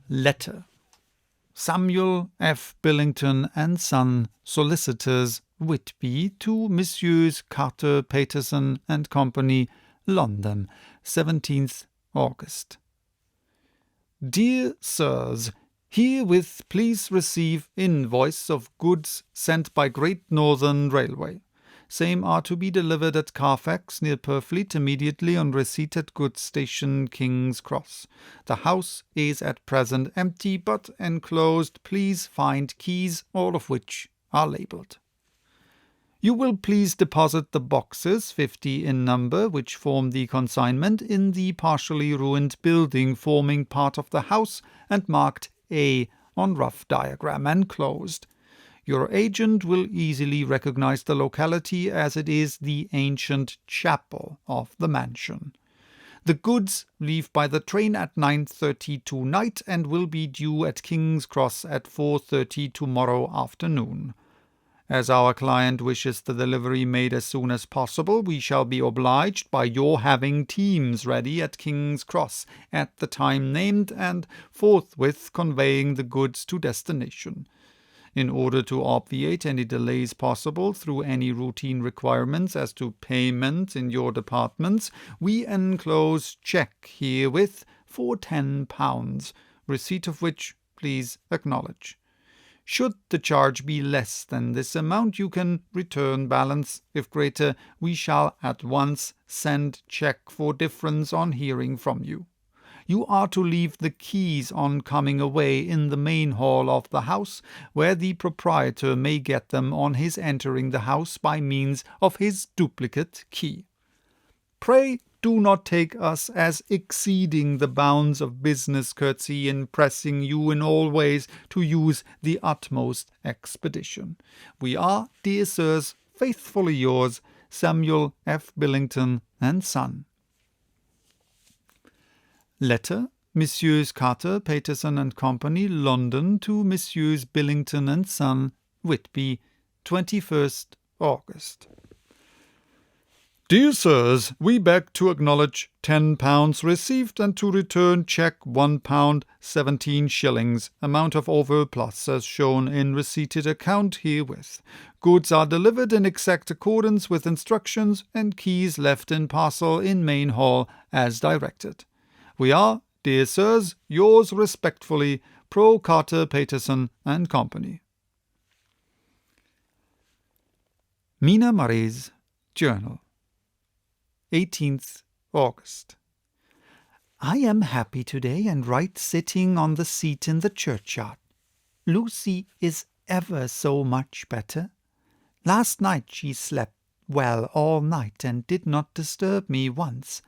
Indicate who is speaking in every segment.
Speaker 1: Letter. Samuel F. Billington and Son, Solicitors, Whitby, to Messrs. Carter, Paterson and Company, London, 17th August. Dear Sirs, herewith please receive invoice of goods sent by Great Northern Railway. Same are to be delivered at Carfax, near Purfleet, immediately on receipt at goods station, King's Cross. The house is at present empty, but enclosed please find keys, all of which are labelled. You will please deposit the boxes, 50 in number, which form the consignment, in the partially ruined building forming part of the house and marked A on rough diagram enclosed. Your agent will easily recognize the locality, as it is the ancient chapel of the mansion. The goods leave by the train at 9:30 tonight and will be due at King's Cross at 4:30 tomorrow afternoon. As our client wishes the delivery made as soon as possible, we shall be obliged by your having teams ready at King's Cross at the time named and forthwith conveying the goods to destination. In order to obviate any delays possible through any routine requirements as to payment in your departments, we enclose cheque herewith for £10, receipt of which please acknowledge. Should the charge be less than this amount, you can return balance. If greater, we shall at once send cheque for difference on hearing from you. You are to leave the keys on coming away in the main hall of the house, where the proprietor may get them on his entering the house by means of his duplicate key. Pray do not take us as exceeding the bounds of business courtesy in pressing you in all ways to use the utmost expedition. We are, dear sirs, faithfully yours, Samuel F. Billington and Son. Letter, Messrs. Carter, Paterson and Company, London, to Messrs. Billington and Son, Whitby, 21st August. Dear Sirs, we beg to acknowledge £10 received and to return cheque £1 17 amount of overplus as shown in receipted account herewith. Goods are delivered in exact accordance with instructions and keys left in parcel in main hall as directed. We are, dear sirs, yours respectfully, Pro Carter, Paterson and Company. Mina Murray's Journal, 18th August. I am happy today and right sitting on the seat in the churchyard. Lucy is ever so much better. Last night she slept well all night and did not disturb me once.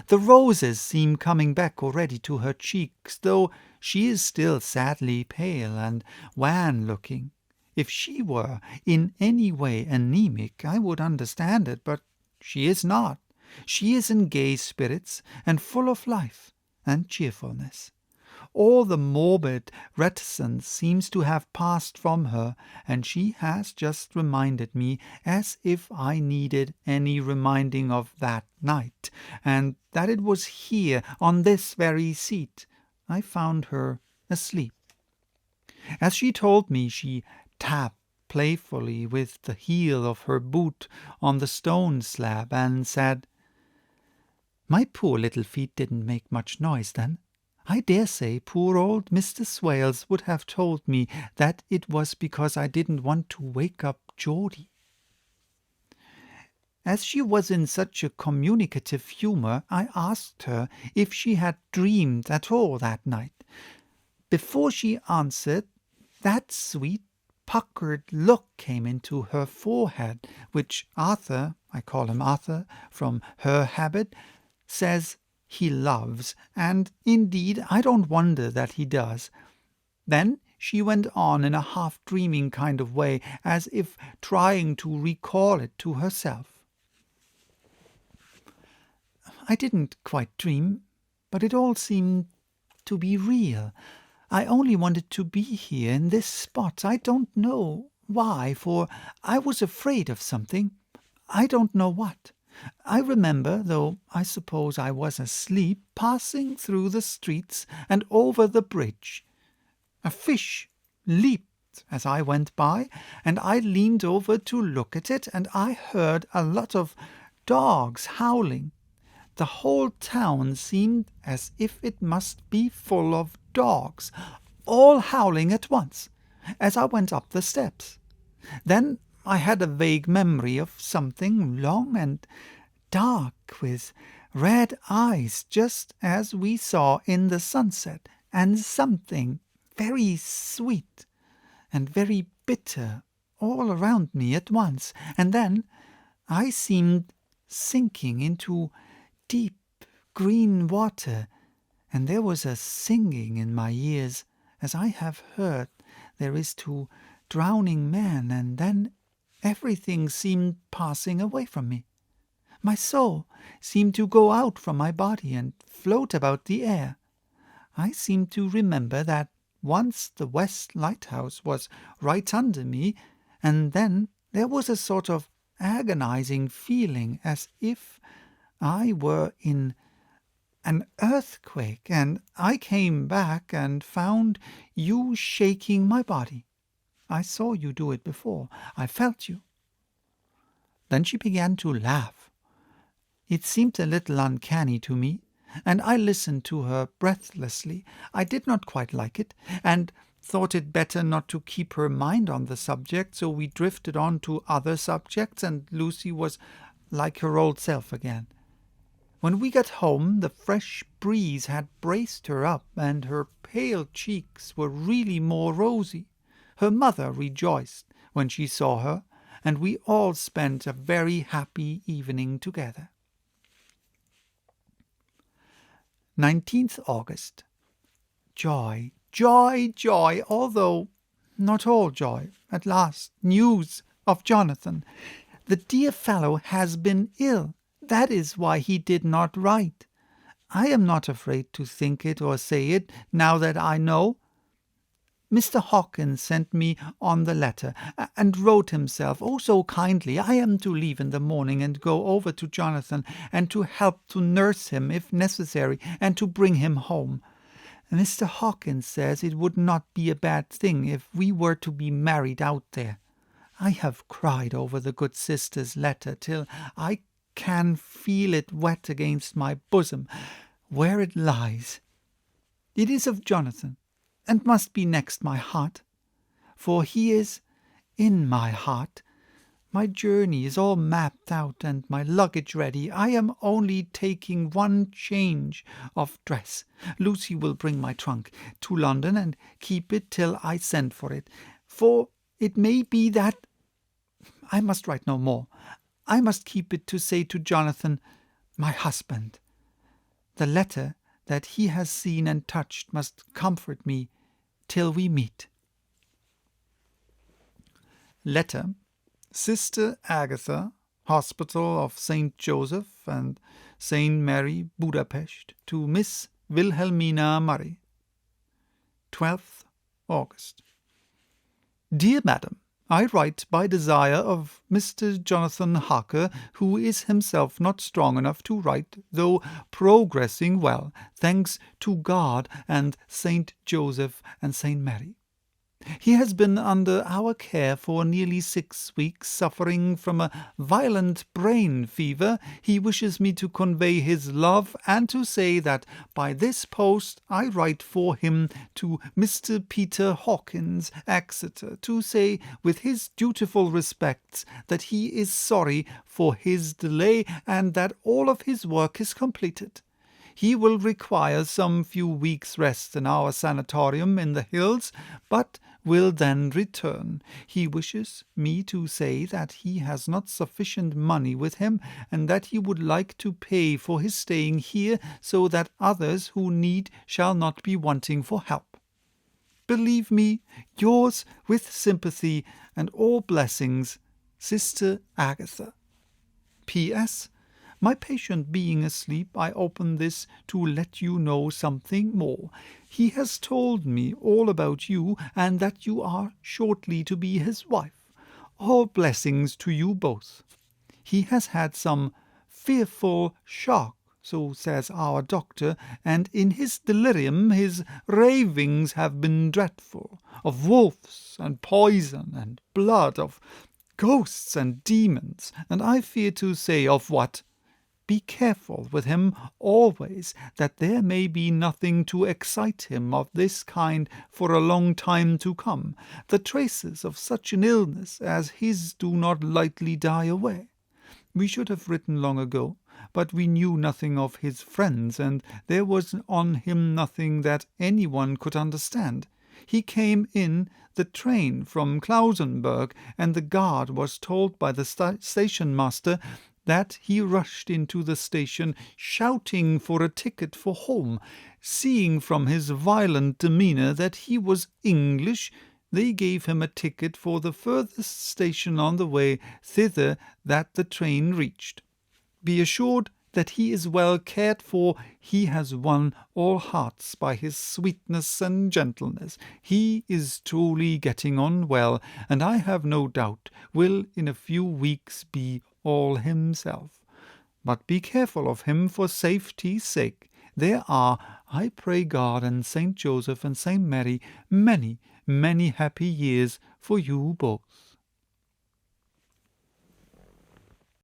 Speaker 1: The roses seem coming back already to her cheeks, though she is still sadly pale and wan-looking. If she were in any way anemic, I would understand it, but she is not. She is in gay spirits and full of life and cheerfulness. All the morbid reticence seems to have passed from her, and she has just reminded me, as if I needed any reminding of that night, and that it was here, on this very seat, I found her asleep. As she told me, she tapped playfully with the heel of her boot on the stone slab, and said, "My poor little feet didn't make much noise then. I dare say poor old Mr. Swales would have told me that it was because I didn't want to wake up Geordie." As she was in such a communicative humour, I asked her if she had dreamed at all that night. Before she answered, that sweet puckered look came into her forehead, which Arthur, I call him Arthur from her habit, says he loves, and indeed I don't wonder that he does. Then she went on in a half-dreaming kind of way, as if trying to recall it to herself. I didn't quite dream, but it all seemed to be real. I only wanted to be here in this spot. I don't know why, for I was afraid of something. I don't know what. I remember, though I suppose I was asleep, passing through the streets and over the bridge. A fish leaped as I went by, and I leaned over to look at it, and I heard a lot of dogs howling. The whole town seemed as if it must be full of dogs, all howling at once, as I went up the steps. Then I had a vague memory of something long and dark with red eyes, just as we saw in the sunset, and something very sweet and very bitter all around me at once, and then I seemed sinking into deep green water, and there was a singing in my ears, as I have heard there is to drowning men, and then everything seemed passing away from me. My soul seemed to go out from my body and float about the air. I seemed to remember that once the West Lighthouse was right under me, and then there was a sort of agonizing feeling as if I were in an earthquake, and I came back and found you shaking my body. I saw you do it before. I felt you. Then she began to laugh. It seemed a little uncanny to me, and I listened to her breathlessly. I did not quite like it, and thought it better not to keep her mind on the subject, so we drifted on to other subjects, and Lucy was like her old self again. When we got home, the fresh breeze had braced her up, and her pale cheeks were really more rosy. Her mother rejoiced when she saw her, and we all spent a very happy evening together. 19th August. Joy, joy, joy, although not all joy. At last, news of Jonathan. The dear fellow has been ill. That is why he did not write. I am not afraid to think it or say it, now that I know. Mr. Hawkins sent me on the letter, and wrote himself, oh, so kindly. I am to leave in the morning and go over to Jonathan, and to help to nurse him if necessary, and to bring him home. Mr. Hawkins says it would not be a bad thing if we were to be married out there. I have cried over the good sister's letter till I can feel it wet against my bosom, where it lies. It is of Jonathan, and must be next my heart, for he is in my heart. My journey is all mapped out, and my luggage ready. I am only taking one change of dress. Lucy will bring my trunk to London and keep it till I send for it, for it may be that I must write no more. I must keep it to say to Jonathan, my husband. The letter that he has seen and touched must comfort me till we meet. Letter, Sister Agatha, Hospital of St. Joseph and St. Mary, Budapest, to Miss Wilhelmina Murray. 12th August. Dear Madam, I write by desire of Mr. Jonathan Harker, who is himself not strong enough to write, though progressing well, thanks to God and St. Joseph and St. Mary. He has been under our care for nearly 6 weeks, suffering from a violent brain fever. He wishes me to convey his love, and to say that by this post I write for him to Mr. Peter Hawkins, Exeter, to say with his dutiful respects that he is sorry for his delay, and that all of his work is completed. He will require some few weeks' rest in our sanatorium in the hills, but will then return. He wishes me to say that he has not sufficient money with him, and that he would like to pay for his staying here, so that others who need shall not be wanting for help. Believe me, yours with sympathy and all blessings, Sister Agatha. P.S. My patient being asleep, I open this to let you know something more. He has told me all about you, and that you are shortly to be his wife. All blessings to you both. He has had some fearful shocks so says our doctor, and in his delirium his ravings have been dreadful, of wolves and poison and blood, of ghosts and demons, and I fear to say of what. Be careful with him always, that there may be nothing to excite him of this kind for a long time to come. The traces of such an illness as his do not lightly die away. We should have written long ago, but we knew nothing of his friends, and there was on him nothing that any one could understand. He came in the train from Klausenburg, and the guard was told by the station-master that he rushed into the station, shouting for a ticket for home. Seeing from his violent demeanour that he was English, they gave him a ticket for the furthest station on the way thither that the train reached. Be assured that he is well cared for. He has won all hearts by his sweetness and gentleness. He is truly getting on well, and I have no doubt will in a few weeks be all himself. But be careful of him for safety's sake. There are, I pray God and Saint Joseph and Saint Mary, many, many happy years for you both.